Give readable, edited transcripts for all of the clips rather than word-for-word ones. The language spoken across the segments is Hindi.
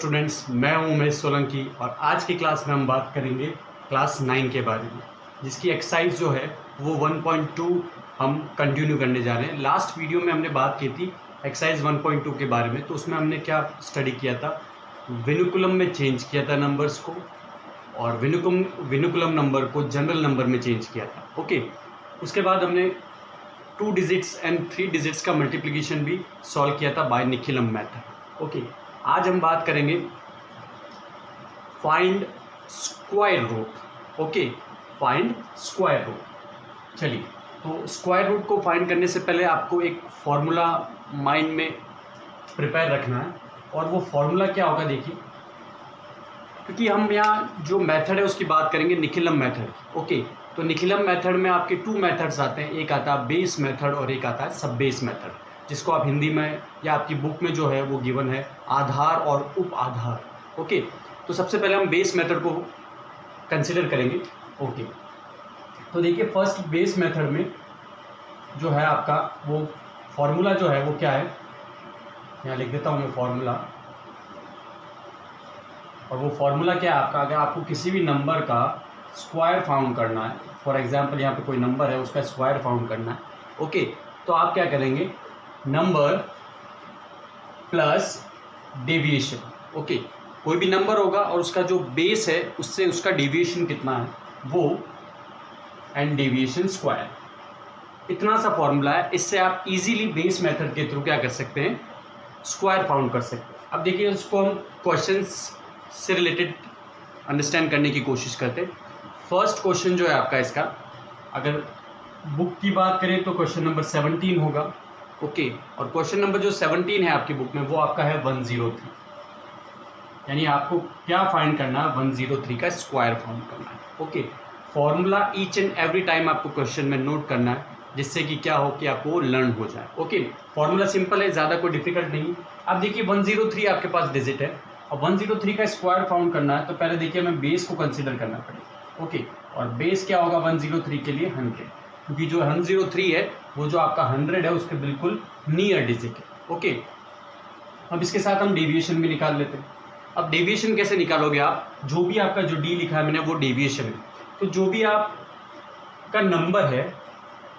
स्टूडेंट्स, मैं हूं उमेश सोलंकी और आज की क्लास में हम बात करेंगे क्लास 9 के बारे में, जिसकी एक्सरसाइज जो है वो 1.2 हम कंटिन्यू करने जा रहे हैं। लास्ट वीडियो में हमने बात की थी एक्सरसाइज 1.2 के बारे में, तो उसमें हमने क्या स्टडी किया था, विनुकुलम में चेंज किया था नंबर्स को और विनुकुलम नंबर को जनरल नंबर में चेंज किया था। ओके, उसके बाद हमने 2 डिजिट्स एंड 3 डिजिट्स का मल्टीप्लिकेशन भी सॉल्व किया था बाय निखिलम मेथड। ओके, आज हम बात करेंगे find square root. Okay, find square root. चलिए, तो स्क्वायर रूट को फाइंड करने से पहले आपको एक फॉर्मूला माइंड में प्रिपेयर रखना है, और वो फॉर्मूला क्या होगा देखिए, क्योंकि हम यहाँ जो मेथड है उसकी बात करेंगे निखिलम मेथड। ओके, तो निखिलम मेथड में आपके 2 मेथड्स आते हैं, एक आता है बेस मेथड और एक आता है सब बेस मेथड, जिसको आप हिंदी में या आपकी बुक में जो है वो गिवन है आधार और उप आधार। ओके, तो सबसे पहले हम बेस मेथड को कंसिडर करेंगे। ओके, तो देखिए फर्स्ट बेस मेथड में जो है आपका वो फॉर्मूला जो है वो क्या है, यहाँ लिख देता हूँ मैं फॉर्मूला। और वो फॉर्मूला क्या है आपका, अगर आपको किसी भी नंबर का स्क्वायर फाउंड करना है, फॉर एग्जांपल यहाँ पे कोई नंबर है उसका स्क्वायर फाउंड करना है। ओके, तो आप क्या करेंगे, नंबर प्लस डेविएशन। ओके, कोई भी नंबर होगा और उसका जो बेस है उससे उसका डेविएशन कितना है वो, एंड डेविएशन स्क्वायर, इतना सा फॉर्मूला है। इससे आप इजीली बेस मेथड के थ्रू क्या कर सकते हैं, स्क्वायर फाउंड कर सकते हैं। अब देखिए उसको हम क्वेश्चंस से रिलेटेड अंडरस्टैंड करने की कोशिश करते हैं। फर्स्ट क्वेश्चन जो है आपका इसका, अगर बुक की बात करें तो क्वेश्चन नंबर 17 होगा। ओके, और क्वेश्चन नंबर जो 17 है आपकी बुक में वो आपका है 103, यानी आपको क्या फाइंड करना है, 103 का स्क्वायर फाउंड करना है। Okay, formula each and every time आपको क्वेश्चन में नोट करना है, जिससे कि क्या हो कि आपको लर्न हो जाए। ओके, फॉर्मूला सिंपल है, ज़्यादा कोई डिफिकल्ट नहीं। अब देखिए 103 आपके पास डिजिट है और 103 का स्क्वायर फाउंड करना है, तो पहले देखिए हमें बेस को कंसिडर करना पड़ेगा। ओके, और बेस क्या होगा 103 के लिए 100, क्योंकि जो 103 है वो जो आपका 100 है उसके बिल्कुल नियर डिजिट है। ओके, अब इसके साथ हम डेविएशन भी निकाल लेते हैं। अब डेविएशन कैसे निकालोगे आप, जो भी आपका जो डी लिखा है मैंने वो डेविएशन है, तो जो भी आपका नंबर है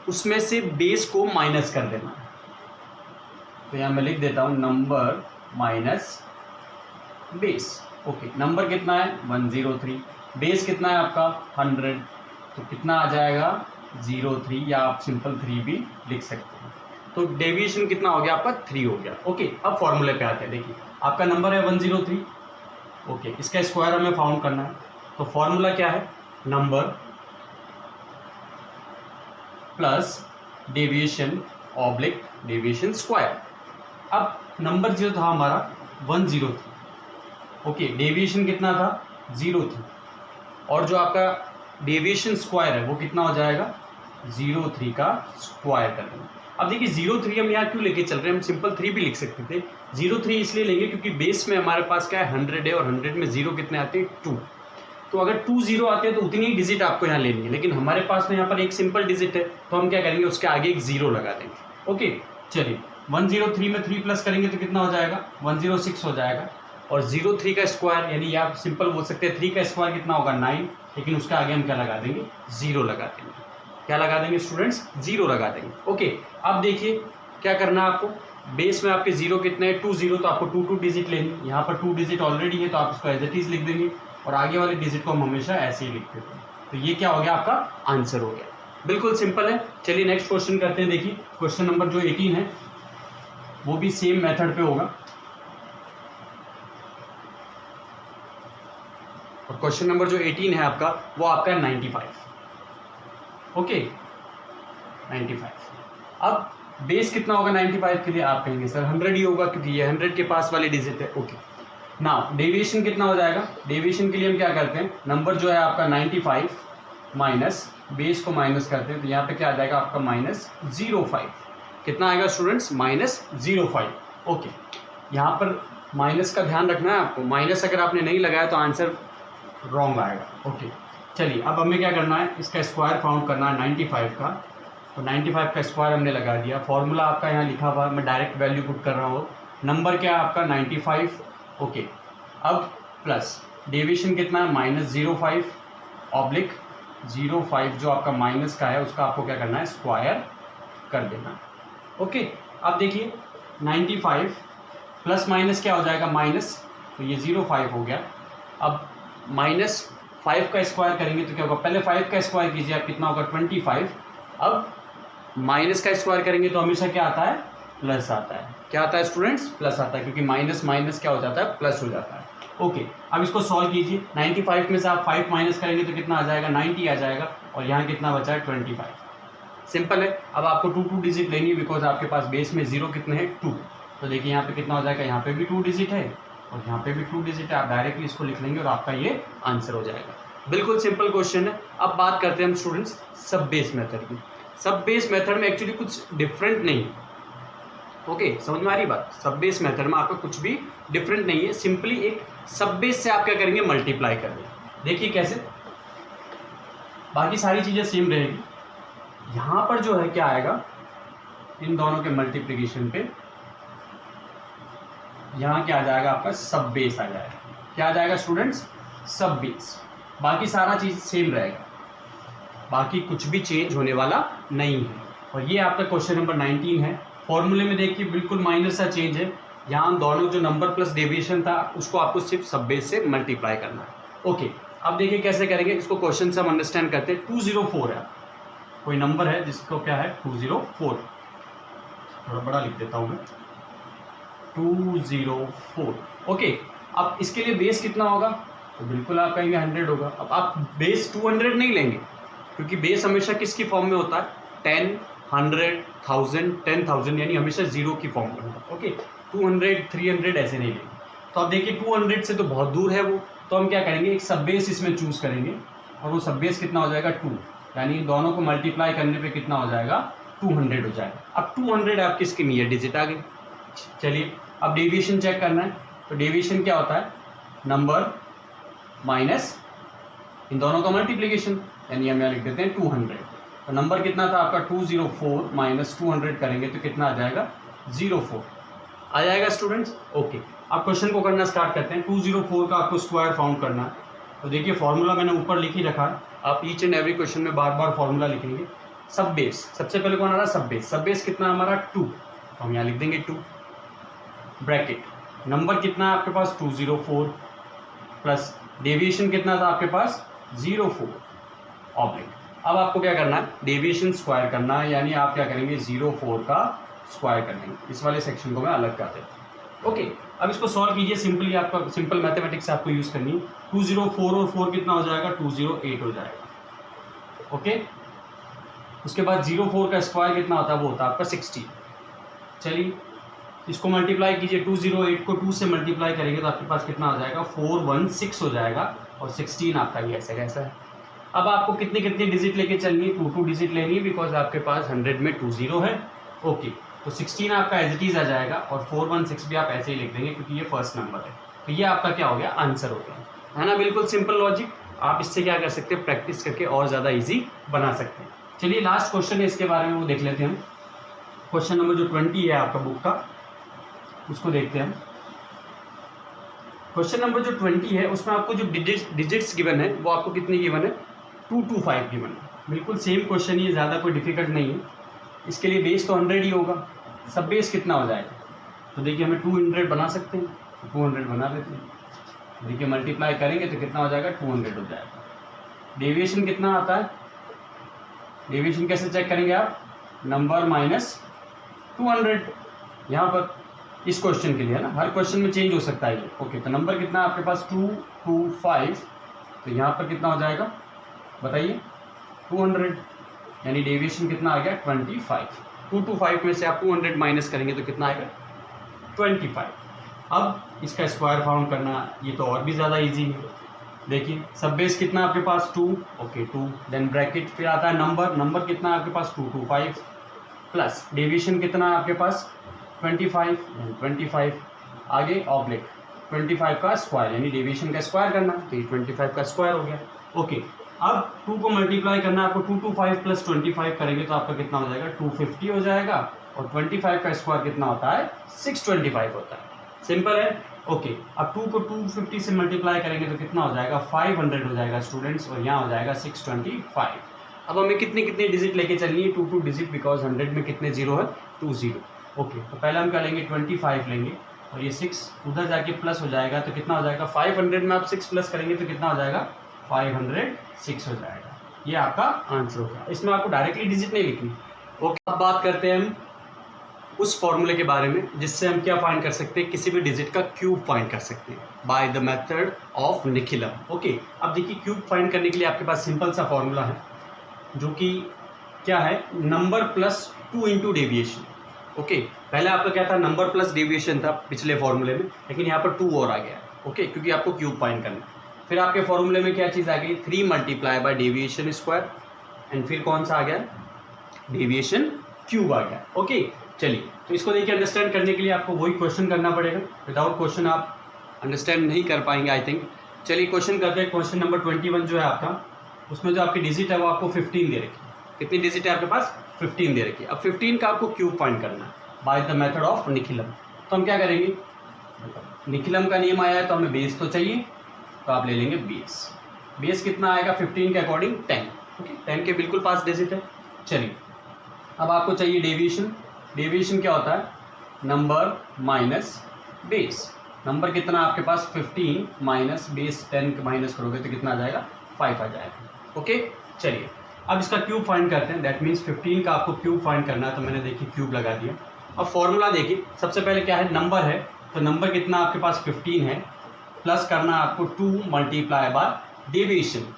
उसमें से बेस को माइनस कर देना है। तो यहाँ मैं लिख देता हूँ number minus base. Okay, number कितना है 103, बेस कितना है आपका 100, तो कितना आ जाएगा 03, या आप सिंपल 3 भी लिख सकते हैं। तो डेविएशन कितना हो गया आपका 3 हो गया। ओके, अब फॉर्मूले पे आते हैं। देखिए आपका नंबर है 103। ओके, इसका स्क्वायर हमें फाउंड करना है, तो फॉर्मूला क्या है, number plus deviation oblique deviation square. अब नंबर जो था हमारा 103, ओके, डेविएशन कितना था 03, और जो आपका डेविएशन स्क्वायर है वो कितना हो जाएगा 03 का स्क्वायर कर देना। अब देखिए 03 हम यहाँ क्यों लेके चल रहे हैं, हम सिंपल 3 भी लिख सकते थे। 03 इसलिए लेंगे क्योंकि बेस में हमारे पास क्या है 100 है, और 100 में 0 कितने आते हैं 2, तो अगर 2 0 आते हैं तो उतनी ही डिजिट आपको यहाँ लेनी है, लेकिन हमारे पास में यहाँ पर एक सिंपल डिजिट है, तो हम क्या करेंगे उसके आगे एक 0 लगा देंगे। ओके, चलिए 103 में 3 प्लस करेंगे तो कितना हो जाएगा 106 हो जाएगा, और 03 का स्क्वायर, यानी आप सिंपल बोल सकते हैं 3 का स्क्वायर कितना होगा 9, लेकिन उसके आगे हम क्या लगा देंगे 0 लगा देंगे। क्या लगा देंगे स्टूडेंट्स, 0 लगा देंगे। ओके, अब देखिए क्या करना है आपको, बेस में आपके 0 कितने हैं 2 0, तो आपको 2 डिजिट लेंगे। यहाँ पर 2 डिजिट ऑलरेडी है तो आप इसको एज इट इज लिख देंगे, और आगे वाले डिजिट को हम हमेशा ऐसे ही लिख देते हैं। तो ये क्या हो गया, आपका आंसर हो गया। बिल्कुल सिंपल है। चलिए नेक्स्ट क्वेश्चन करते हैं। देखिए क्वेश्चन नंबर जो 18 है वो भी सेम मेथड पे होगा, और क्वेश्चन नंबर जो 18 है आपका वो आपका है 95। ओके, 95। अब बेस कितना होगा 95 के लिए, आप कहेंगे सर 100 ही होगा क्योंकि ये 100 के पास वाली डिजिट है। ओके, नाउ डेविएशन कितना हो जाएगा, डेविएशन के लिए हम क्या करते हैं, नंबर जो है आपका 95 माइनस बेस को माइनस करते हैं, तो यहाँ पे क्या आ जाएगा आपका -05। कितना आएगा स्टूडेंट्स, -05। ओके, यहाँ पर माइनस का ध्यान रखना है आपको, माइनस अगर आपने नहीं लगाया तो आंसर रॉन्ग आएगा। ओके, चलिए अब हमें क्या करना है, इसका स्क्वायर फाउंड करना है 95 का, तो 95 का स्क्वायर हमने लगा दिया। फॉर्मूला आपका यहाँ लिखा हुआ है, मैं डायरेक्ट वैल्यू पुट कर रहा हूँ। नंबर क्या है आपका 95। ओके, अब प्लस डेविएशन कितना है -0.5 ऑब्लिक 0.5 जो आपका माइनस का है उसका आपको क्या करना है स्क्वायर कर देना है। ओके, अब देखिए 95 प्लस माइनस क्या हो जाएगा माइनस, तो ये 0.5 हो गया। अब -5 का स्क्वायर करेंगे तो क्या होगा, पहले 5 का स्क्वायर कीजिए आप कितना होगा 25। अब माइनस का स्क्वायर करेंगे तो हमेशा क्या आता है प्लस आता है। क्या आता है स्टूडेंट्स, प्लस आता है, क्योंकि माइनस माइनस क्या हो जाता है प्लस हो जाता है। ओके, अब इसको सॉल्व कीजिए। 95 में से आप 5 माइनस करेंगे तो कितना आ जाएगा 90 आ जाएगा, और यहाँ कितना बचा है 25। सिंपल है। अब आपको 2 डिजिट लेनी है बिकॉज आपके पास बेस में 0 कितने हैं 2। तो देखिए यहाँ पे कितना हो जाएगा, यहाँ पे भी 2 डिजिट है और यहाँ पे भी 2 डिजिट है। आप डायरेक्टली इसको लिख लेंगे और आपका ये आंसर हो जाएगा। बिल्कुल सिंपल क्वेश्चन है। अब बात करते हैं हम स्टूडेंट्स सब बेस मेथड की। सब बेस मेथड में एक्चुअली कुछ डिफरेंट नहीं है। ओके, समझ में आ रही बात। सब बेस मेथड में आपका कुछ भी डिफरेंट नहीं है, सिंपली एक सब बेस से आप क्या करेंगे मल्टीप्लाई करेंगे। देखिए कैसे, बाकी सारी चीजें सेम रहेगी। यहां पर जो है क्या आएगा, इन दोनों के मल्टीप्लिकेशन पे यहां क्या आ जाएगा आपका सब बेस आ जाएगा। क्या आ जाएगा स्टूडेंट्स, सब बेस। बाकी सारा चीज सेम रहेगा, बाकी कुछ भी चेंज होने वाला नहीं है। और ये आपका क्वेश्चन नंबर 19 है। फॉर्मूले में देखिए बिल्कुल माइनर सा चेंज है। यहाँ दोनों जो नंबर प्लस डेविएशन था उसको आपको सिर्फ सब बेस से मल्टीप्लाई करना है। ओके, अब देखिए कैसे करेंगे इसको। क्वेश्चन से हम अंडरस्टैंड करते हैं। 204 है, कोई नंबर है जिसको क्या है 204, थोड़ा बड़ा लिख देता हूँ मैं 204। ओके, अब इसके लिए बेस कितना होगा, तो बिल्कुल आप कहेंगे 100 होगा। अब आप बेस 200 नहीं लेंगे, क्योंकि बेस हमेशा किसकी फॉर्म में होता है 10, 100, 1000, 10,000, यानी हमेशा 0 की फॉर्म में होता है। ओके, 200, 300 ऐसे नहीं लेंगे। तो आप देखिए 200 से तो बहुत दूर है वो, तो हम क्या करेंगे एक सब बेस इसमें चूज करेंगे, और वो सब बेस कितना हो जाएगा 2, यानी दोनों को मल्टीप्लाई करने पे कितना हो जाएगा 200 हो जाएगा। अब 200 आपकी इसकी नियर डिजिट आ गई। चलिए अब डेविएशन चेक करना है। तो डेविएशन क्या होता है, नंबर माइनस इन दोनों का मल्टीप्लीकेशन, यानी हम यहाँ लिख देते हैं 200। तो नंबर कितना था आपका 204 माइनस 200 करेंगे तो कितना आ जाएगा 04 आ जाएगा स्टूडेंट्स। ओके, अब क्वेश्चन को करना स्टार्ट करते हैं। 204 का आपको स्क्वायर फाउंड करना है। तो देखिए फॉर्मूला मैंने ऊपर लिख ही रखा है, आप ईच एंड एवरी क्वेश्चन में बार बार फॉर्मूला लिखेंगे। सब बेस, सबसे पहले कौन आ रहा है सब बेस। सब बेस कितना हमारा 2, तो हम यहाँ लिख देंगे 2 ब्रैकेट। नंबर कितना है आपके पास 204 प्लस डेविएशन कितना था आपके पास 04 ऑब्लिक। अब आपको क्या करना है डेविएशन स्क्वायर करना है, यानी आप क्या करेंगे 04 का स्क्वायर कर लेंगे। इस वाले सेक्शन को मैं अलग कर देता हूँ। ओके, अब इसको सॉल्व कीजिए। सिंपली आपका सिंपल मैथमेटिक्स आपको यूज करनी है। 204 और 4 कितना हो जाएगा 208 हो जाएगा। ओके, उसके बाद 04 का स्क्वायर कितना होता है वो होता है आपका 60। चलिए इसको मल्टीप्लाई कीजिए। 208 को 2 से मल्टीप्लाई करेंगे तो आपके पास कितना हो जाएगा 416 हो जाएगा, और 16 आपका ये ऐसा कैसा है। अब आपको कितनी कितनी डिजिट लेके चलनी है, 2 डिजिट लेनी है, बिकॉज आपके पास 100 में 20 है। ओके, तो 16 आपका एज इट इज आ जाएगा, और 416 भी आप ऐसे ही लिख देंगे क्योंकि ये फर्स्ट नंबर है। तो ये आपका क्या हो गया आंसर हो गया, है ना। बिल्कुल सिंपल लॉजिक। आप इससे क्या कर सकते हैं प्रैक्टिस करके और ज़्यादा ईजी बना सकते हैं। चलिए लास्ट क्वेश्चन है इसके बारे में वो देख लेते हैं हम। क्वेश्चन नंबर जो 20 है आपका बुक का, उसको देखते हैं हम। क्वेश्चन नंबर जो 20 है उसमें आपको जो डिजिट्स गिवन है वो आपको कितनी गिवन है 225 गिवन है। बिल्कुल सेम क्वेश्चन, ये ज़्यादा कोई डिफिकल्ट नहीं है। इसके लिए बेस तो 100 ही होगा। सब बेस कितना हो जाएगा, तो देखिए हमें 200 बना सकते हैं, 200 बना देते हैं। देखिए मल्टीप्लाई करेंगे तो कितना हो जाएगा 200 हो जाएगा। डेविएशन कितना आता है, डेविएशन कैसे चेक करेंगे आप, नंबर माइनस 200 यहाँ पर इस क्वेश्चन के लिए, है ना। हर क्वेश्चन में चेंज हो सकता है ये। ओके, तो नंबर कितना है आपके पास 225, तो यहाँ पर कितना हो जाएगा बताइए 200, यानी डेविएशन कितना आ गया 25। 225 में से आप 200 माइनस करेंगे तो कितना आएगा 25। अब इसका स्क्वायर फाउंड करना ये तो और भी ज़्यादा इजी है। देखिए सब बेस कितना आपके पास 2, ओके 2, देन ब्रैकेट फिर आता है नंबर, नंबर कितना आपके पास 225 प्लस डेविएशन कितना आपके पास 25, 25 आगे ऑब्लिक 25 का स्क्वायर, यानी डेविएशन का स्क्वायर करना, तो ये 25 का स्क्वायर हो गया। ओके, अब 2 को मल्टीप्लाई करना है आपको, 225 प्लस 25 करेंगे तो आपका कितना हो जाएगा 250 हो जाएगा, और 25 का स्क्वायर कितना होता है 625 होता है। सिंपल है। ओके, अब 2 को 250 से मल्टीप्लाई करेंगे तो कितना हो जाएगा 500 हो जाएगा स्टूडेंट्स, और यहाँ हो जाएगा 625। अब हमें कितनी कितनी डिजिट लेके चलनी है, 2 डिजिट, बिकॉज 100 में कितने जीरो है, 2 जीरो। ओके, तो पहले हम क्या लेंगे 25 लेंगे, और ये 6 उधर जाके प्लस हो जाएगा तो कितना हो जाएगा 500 में आप 6 प्लस करेंगे तो कितना हो जाएगा 506 हो जाएगा। ये आपका आंसर होगा, इसमें आपको डायरेक्टली डिजिट नहीं लिखनी। ओके, अब बात करते हैं हम उस फॉर्मूले के बारे में जिससे हम क्या फाइंड कर सकते हैं, किसी भी डिजिट का क्यूब फाइंड कर सकते हैं by the method of Nikhilam. Okay, अब देखिए क्यूब फाइंड करने के लिए आपके पास सिंपल सा फॉर्मूला है जो कि क्या है, number plus 2 into deviation. Okay, पहले आपका क्या था, नंबर प्लस डेविएशन था पिछले फॉर्मूले में, लेकिन यहाँ पर 2 और आ गया। ओके, क्योंकि आपको क्यूब फाइंड करना है। फिर आपके फॉर्मूले में क्या चीज़ आ गई, 3 multiply by deviation square, and फिर कौन सा आ गया, डेविएशन क्यूब आ गया। ओके, चलिए, तो इसको देखिए अंडरस्टैंड करने के लिए आपको वही क्वेश्चन करना पड़ेगा, विदाउट क्वेश्चन आप अंडरस्टैंड नहीं कर पाएंगे आई थिंक। चलिए क्वेश्चन करते हैं, क्वेश्चन नंबर 21 जो है आपका, उसमें जो आपकी डिजिट है वो आपको 15 दे रखी है। कितनी डिजिट है आपके पास, 15 दे रखी है। अब 15 का आपको क्यूब फाइंड करना है by the method of Nikhilam. तो हम क्या करेंगे, निखिलम का नियम आया है तो हमें बेस तो चाहिए, तो आप ले लेंगे बेस। बेस कितना आएगा 15 के अकॉर्डिंग 10। ओके, 10 के बिल्कुल पास डिजिट है। चलिए, अब आपको चाहिए डेविएशन। डेविएशन क्या होता है, नंबर माइनस बेस। नंबर कितना आपके पास 15 माइनस बेस 10 माइनस करोगे तो कितना आ जाएगा 5 आ जाएगा। ओके, चलिए अब इसका क्यूब फाइंड करते हैं। दैट मीन्स 15 का आपको क्यूब फाइंड करना है, तो मैंने देखिए क्यूब लगा दिया। अब फॉर्मूला देखिए, सबसे पहले क्या है, नंबर है, तो नंबर कितना आपके पास 15 है, प्लस करना है आपको 2 मल्टीप्लाई बाय डेविएशन।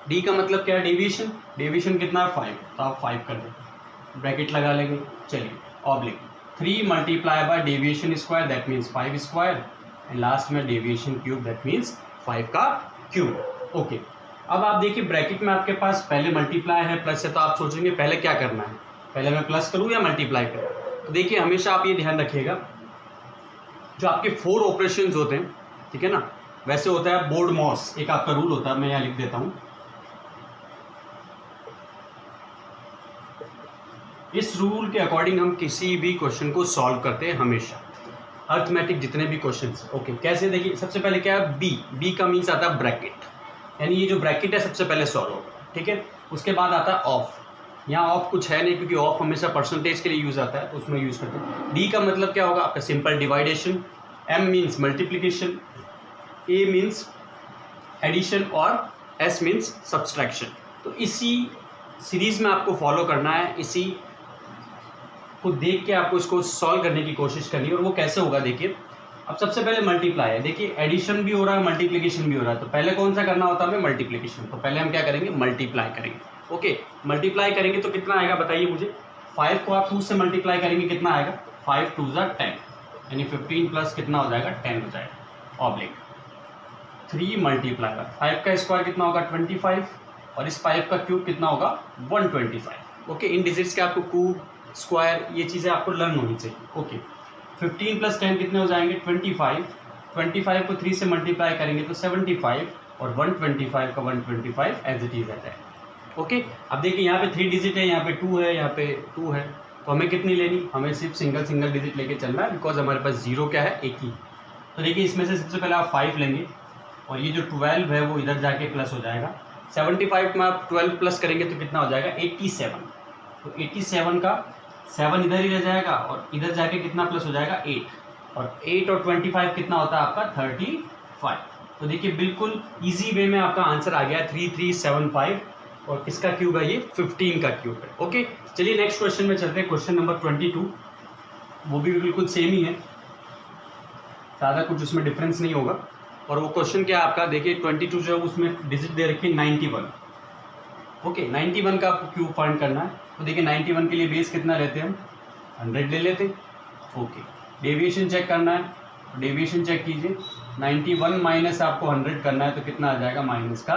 डी का मतलब क्या है, डेविएशन। डेविएशन कितना है 5, तो आप 5 कर देंगे, ब्रैकेट लगा लेंगे। चलिए, oblique 3 multiply by deviation square, that means 5 square, and last में डेविएशन क्यूब, दैट मीन्स 5 का क्यूब। ओके, अब आप देखिए ब्रैकेट में आपके पास पहले मल्टीप्लाई है, प्लस है, तो आप सोचेंगे पहले क्या करना है, पहले मैं प्लस करूँ या मल्टीप्लाई करूँ। तो देखिए हमेशा आप ये ध्यान रखिएगा, जो आपके 4 ऑपरेशंस होते हैं, ठीक है ना, वैसे होता है बोर्ड मॉस, एक आपका रूल होता है, मैं यहाँ लिख देता हूँ। इस रूल के अकॉर्डिंग हम किसी भी क्वेश्चन को सॉल्व करते हैं हमेशा, अर्थमेटिक जितने भी क्वेश्चंस। ओके, कैसे, देखिए सबसे पहले क्या है, बी का मीन्स आता है ब्रैकेट, यानी ये जो ब्रैकेट है सबसे पहले सॉल्व होगा, ठीक है। उसके बाद आता है ऑफ, यहाँ ऑफ कुछ है नहीं क्योंकि ऑफ हमेशा परसेंटेज के लिए यूज आता है, उसमें यूज करते हैं। डी का मतलब क्या होगा आपका सिंपल डिवाइडेशन, एम मीन्स मल्टीप्लिकेशन, ए मीन्स एडिशन, और एस मीन्स सब्सट्रैक्शन। तो इसी सीरीज में आपको फॉलो करना है, इसी को देख के आपको इसको सॉल्व करने की कोशिश करनी है। और वो कैसे होगा, देखिए अब सबसे पहले मल्टीप्लाई है, देखिए एडिशन भी हो रहा है, मल्टीप्लिकेशन भी हो रहा है, तो पहले कौन सा करना होता है हमें, मल्टीप्लिकेशन। तो पहले हम क्या करेंगे, मल्टीप्लाई करेंगे। ओके, मल्टीप्लाई करेंगे तो कितना आएगा बताइए मुझे, 5 को आप 2 से मल्टीप्लाई करेंगे कितना आएगा, 5 2 10, यानी 15 प्लस कितना हो जाएगा 10 हो जाएगा। ऑब्लिक 3 मल्टीप्लाई बाय 5 का स्क्वायर कितना होगा 25, और इस 5 का क्यूब कितना होगा 125। ओके, इन डिजिट्स के आपको क्यूब, स्क्वायर, ये चीज़ें आपको लर्न होनी चाहिए। ओके, 15 प्लस 10 कितने हो जाएंगे 25, 25 को 3 से मल्टीप्लाई करेंगे तो 75, और 125 का 125 एज इट इज रहता है। ओके, अब देखिए यहाँ पे 3 डिजिट है, यहाँ पे 2 है, यहाँ पे 2 है, तो हमें कितनी लेनी, हमें सिर्फ सिंगल डिजिट लेके चलना है, बिकॉज हमारे पास जीरो क्या है, एक ही। तो देखिए इसमें से सबसे पहले आप 5 लेंगे, और ये जो 12 है वो इधर जाके प्लस हो जाएगा। 75 में आप 12 प्लस करेंगे तो कितना हो जाएगा 87, तो 87 का 7 इधर ही रह जाएगा, और इधर जाके कितना प्लस हो जाएगा 8, और 8 और 25 कितना होता है आपका 35। तो देखिए बिल्कुल इजी वे में आपका आंसर आ गया 3375, और किसका क्यूब है ये 15 का क्यूब है। ओके, चलिए नेक्स्ट क्वेश्चन में चलते हैं, क्वेश्चन नंबर 22, वो भी बिल्कुल सेम ही है, ज़्यादा कुछ उसमें डिफरेंस नहीं होगा। और वो क्वेश्चन क्या है आपका, देखिए 22 जो है उसमें डिजिट दे रखी है 91। ओके, 91 का आपको क्यूब फाइंड करना है। तो देखिए 91 के लिए बेस कितना लेते हैं हम, 100 ले लेते हैं। ओके, डेविएशन चेक करना है, डेविएशन चेक कीजिए, 91 माइनस आपको 100 करना है तो कितना आ जाएगा, माइनस का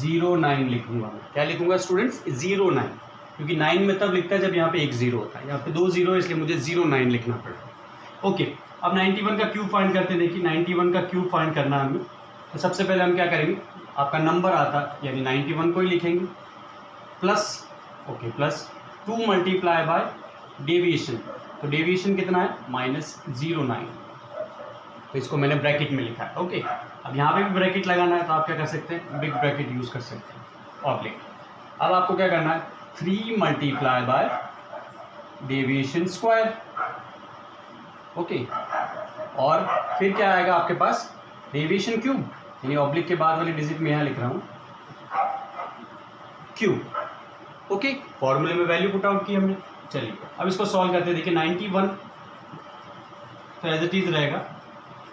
09 लिखूंगा मैं। क्या लिखूंगा स्टूडेंट्स, 09, क्योंकि 9 में तब लिखता है जब यहाँ पे एक जीरो होता है, यहाँ पे 2 जीरो है इसलिए मुझे 09 लिखना पड़ेगा। ओके, अब 91 का क्यूब फाइंड करते हैं। देखिए 91 का क्यूब फाइंड करना है हमें, तो सबसे पहले हम क्या करेंगे, आपका नंबर आता है यानी 91 को ही लिखेंगे, plus okay plus 2 multiply by deviation, तो डेविएशन कितना है -09, तो इसको मैंने ब्रैकेट में लिखा है। ओके, अब यहाँ पे भी ब्रैकेट लगाना है तो आप क्या कर सकते हैं, बिग ब्रैकेट यूज़ कर सकते हैं, ऑब्लिक। अब आपको क्या करना है, 3 multiply by deviation square. Okay, और फिर क्या आएगा आपके पास, डेविएशन क्यूब, यानी ऑब्लिक के बाद वाली डिजिट में यहाँ लिख रहा हूँ क्यूब। ओके, फॉर्मूले में वैल्यू पुट आउट की हमने। चलिए अब इसको सॉल्व करते हैं। देखिए 91 तो एज इट इज रहेगा।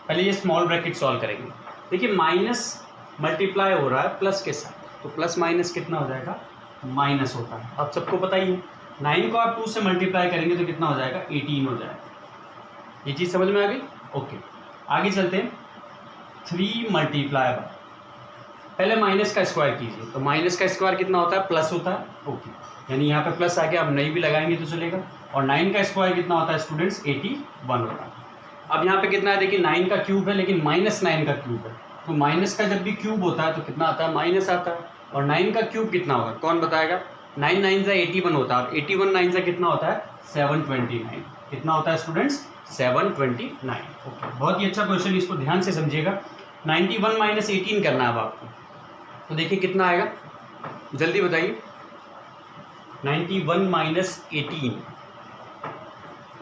पहले ये स्मॉल ब्रैकेट सॉल्व करेंगे। देखिए माइनस मल्टीप्लाई हो रहा है प्लस के साथ, तो प्लस माइनस कितना हो जाएगा, माइनस होता है। अब सबको पता ही है 9 को आप 2 से मल्टीप्लाई करेंगे तो कितना हो जाएगा, 18 हो जाएगा। ये चीज़ समझ में आ गई। ओके, आगे चलते हैं। 3 मल्टीप्लाई बाय, पहले माइनस का स्क्वायर कीजिए, तो माइनस का स्क्वायर कितना होता है, प्लस होता है। ओके, यानी यहाँ पे प्लस आ गया, अब नहीं भी लगाएंगे तो चलेगा। और 9 का स्क्वायर कितना होता है स्टूडेंट्स, 81 होता है। अब यहाँ पे कितना है, देखिए 9 का क्यूब है लेकिन -9 का क्यूब है, तो माइनस का जब भी क्यूब होता है तो कितना आता है, माइनस आता है। और 9 का क्यूब कितना होगा, कौन बताएगा, 9 9 से 81 होता है। 81 9 से कितना होता है, 729। कितना होता है स्टूडेंट्स, 729। ओके, बहुत ही अच्छा क्वेश्चन, इसको ध्यान से समझिएगा। 91 माइनस 18 करना है अब आपको, तो देखिए कितना आएगा, जल्दी बताइए। 91 माइनस 18,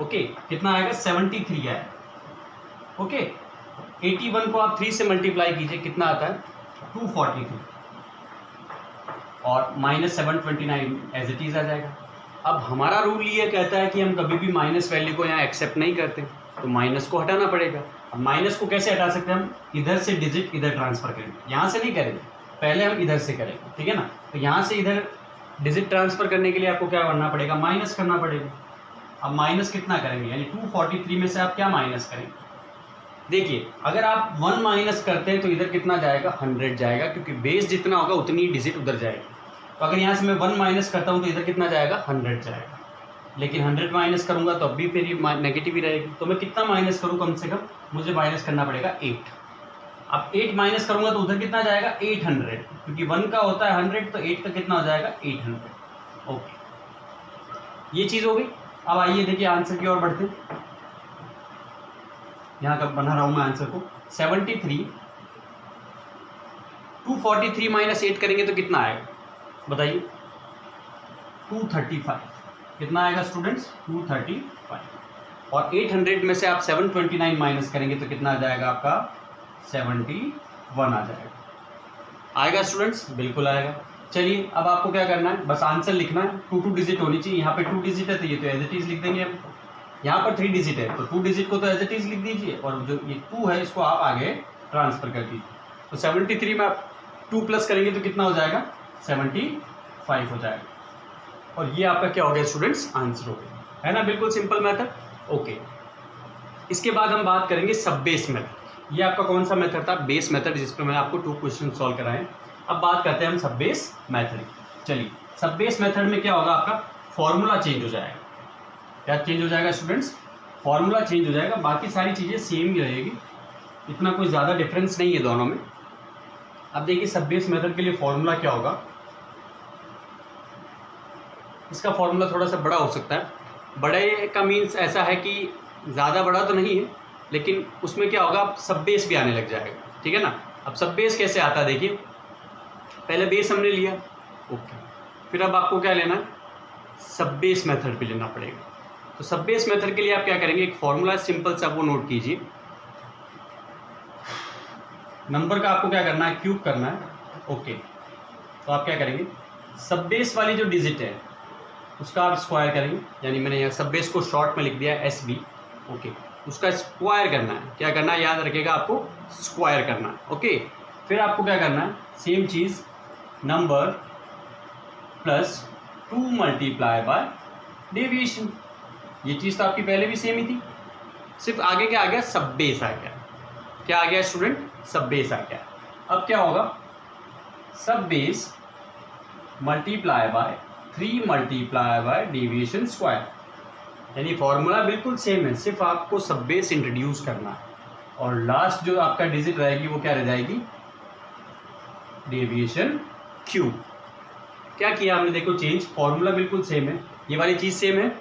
ओके, कितना आएगा, 73 आएगा। ओके, 81 को आप 3 से मल्टीप्लाई कीजिए, कितना आता है, 243, और माइनस 729 एज इट इज आ जाएगा। अब हमारा रूल ये कहता है कि हम कभी भी माइनस वैल्यू को यहाँ एक्सेप्ट नहीं करते, तो माइनस को हटाना पड़ेगा। अब माइनस को कैसे हटा सकते हैं हम, इधर से डिजिट इधर ट्रांसफर करेंगे, यहाँ से नहीं करेंगे, पहले हम इधर से करेंगे, ठीक है ना। तो यहाँ से इधर डिजिट ट्रांसफर करने के लिए आपको क्या करना पड़ेगा, माइनस करना पड़ेगा। अब माइनस कितना करेंगे, यानी 243 में से आप क्या माइनस करेंगे। देखिए अगर आप 1 माइनस करते हैं तो इधर कितना जाएगा, 100 जाएगा, क्योंकि बेस जितना होगा उतनी डिजिट उधर जाएगी। तो अगर यहाँ से मैं 1 माइनस करता हूँ तो इधर कितना जाएगा, 100 जाएगा। लेकिन 100 माइनस करूँगा तो अब भी फिर नेगेटिव ही रहेगी। तो मैं कितना माइनस करूँ, कम से कम मुझे माइनस करना पड़ेगा 8। अब 8 माइनस करूँगा तो उधर कितना जाएगा, 800, क्योंकि 1 का होता है 100, तो 8 का कितना हो जाएगा, 800। ओके, ये चीज़ हो गई। अब आइए देखिए आंसर की ओर बढ़ते हैं। यहाँ का बना रहा हूँ मैं आंसर को, 73, 243 माइनस 8 करेंगे तो कितना आएगा बताइए, 235। कितना आएगा स्टूडेंट्स, 235। और 800 में से आप 729 माइनस करेंगे तो कितना आ जाएगा आपका, 71 आ जाएगा। आएगा स्टूडेंट्स, बिल्कुल आएगा। चलिए अब आपको क्या करना है, बस आंसर लिखना है। 2 डिजिट होनी चाहिए, यहाँ पे 2 डिजिट है तो ये तो एज इट इज लिख देंगे। अब यहाँ पर 3 डिजिट है तो 2 डिजिट को तो एज इट इज लिख दीजिए, और जो ये 2 है इसको आप आगे ट्रांसफर कर दीजिए। तो 73 में आप 2 प्लस करेंगे तो कितना हो जाएगा, 75 हो जाएगा। और ये आपका क्या हो गया स्टूडेंट्स, आंसर हो गया, है ना, बिल्कुल सिंपल मेथड। ओके, इसके बाद हम बात करेंगे सब बेस मेथड। ये आपका कौन सा मेथड था, बेस मेथड, जिस पर मैंने आपको 2 क्वेश्चन सॉल्व कराए। अब बात करते हैं हम सब बेस मेथड। चलिए, सब बेस मेथड में क्या होगा, आपका फॉर्मूला चेंज हो जाएगा। क्या चेंज हो जाएगा स्टूडेंट्स, फॉर्मूला चेंज हो जाएगा, बाकी सारी चीज़ें सेम ही रहेगी, इतना कोई ज़्यादा डिफरेंस नहीं है दोनों में। अब देखिए सब बेस मेथड के लिए फॉर्मूला क्या होगा, इसका फॉर्मूला थोड़ा सा बड़ा हो सकता है। बड़े का मीन्स ऐसा है कि ज़्यादा बड़ा तो नहीं है, लेकिन उसमें क्या होगा, सब बेस भी आने लग जाएगा, ठीक है ना। अब सब बेस कैसे आता है, देखिए पहले बेस हमने लिया, ओके, फिर अब आपको क्या लेना है, सब बेस मेथड पे लेना पड़ेगा। तो सब बेस मेथड के लिए आप क्या करेंगे, एक फॉर्मूला सिंपल सा वो नोट कीजिए। नंबर का आपको क्या करना है, क्यूब करना है। ओके, तो आप क्या करेंगे, सब बेस वाली जो डिजिट है उसका आप स्क्वायर करेंगे, यानी मैंने यहाँ सब बेस को शॉर्ट में लिख दिया SB। ओके, उसका स्क्वायर करना है, क्या करना है, याद रखिएगा आपको स्क्वायर करना है। ओके, फिर आपको क्या करना है, same cheese, number plus 2 multiply by deviation. ये चीज़ तो आपकी पहले भी सेम ही थी, सिर्फ आगे क्या आ गया, सब बेस आ गया। क्या आ गया स्टूडेंट, सब बेस आ गया। अब क्या होगा, सब base multiply by 3 multiply by deviation square, यानी फॉर्मूला बिल्कुल सेम है, सिर्फ आपको सब बेस इंट्रोड्यूस करना है, और लास्ट जो आपका डिजिट रहेगी वो क्या रह जाएगी, डेविएशन क्यूब। क्या किया हमने, देखो चेंज, फॉर्मूला बिल्कुल सेम है, ये वाली चीज़ सेम है।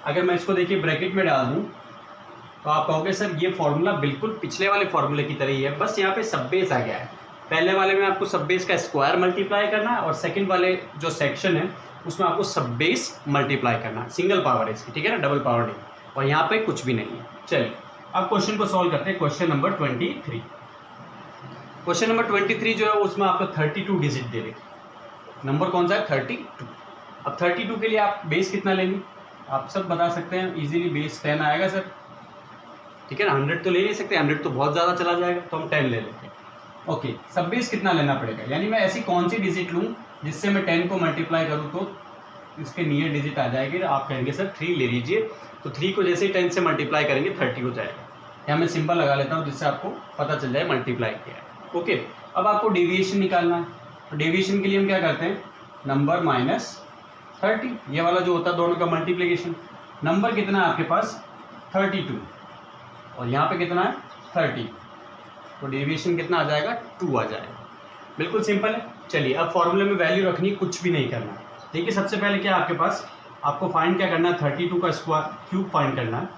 अगर मैं इसको देखिए ब्रैकेट में डाल दूँ तो आप कहोगे सर ये फॉर्मूला बिल्कुल पिछले वाले फॉर्मूले की तरह ही है, बस यहाँ पे सब बेस आ गया है। पहले वाले में आपको सब बेस का स्क्वायर मल्टीप्लाई करना है और सेकंड वाले जो सेक्शन है उसमें आपको सब बेस मल्टीप्लाई करना है। सिंगल पावर है इसकी, ठीक है ना, डबल पावर नहीं, और यहाँ पे कुछ भी नहीं है। चलिए अब क्वेश्चन को सॉल्व करते हैं। Question number 23। क्वेश्चन नंबर 23 जो है उसमें आपको 32 डिजिट दे रहे। नंबर कौन सा है? 32। अब 32 के लिए आप बेस कितना लेंगे? आप सब बता सकते हैं इजीली, बेस 10 आएगा सर, ठीक है ना। 100 तो ले नहीं सकते, 100 तो बहुत ज़्यादा चला जाएगा, तो हम 10 ले लेते हैं। ओके, सब बेस कितना लेना पड़ेगा, यानी मैं ऐसी कौन सी डिजिट लूँ जिससे मैं 10 को मल्टीप्लाई करूँ तो इसके नियर डिजिट आ जाएगी। आप कहेंगे सर 3 ले लीजिए, तो 3 को जैसे ही 10 से मल्टीप्लाई करेंगे 30 हो जाएगा। यहाँ मैं सिंबल लगा लेता हूँ जिससे आपको पता चल जाए मल्टीप्लाई किया है। ओके, अब आपको डेविएशन निकालना है, तो डेविएशन के लिए हम क्या करते हैं, नंबर माइनस 30, ये वाला जो होता है दोनों का मल्टीप्लिकेशन। नंबर कितना है आपके पास? 32, और यहाँ पे कितना है? 30, तो डेविएशन कितना आ जाएगा? 2 आ जाएगा। बिल्कुल सिंपल है। चलिए अब फॉर्मूले में वैल्यू रखनी, कुछ भी नहीं करना है। देखिए सबसे पहले क्या आपके पास, आपको फाइंड क्या करना है, 32 का स्क्वायर क्यूब फाइंड करना है।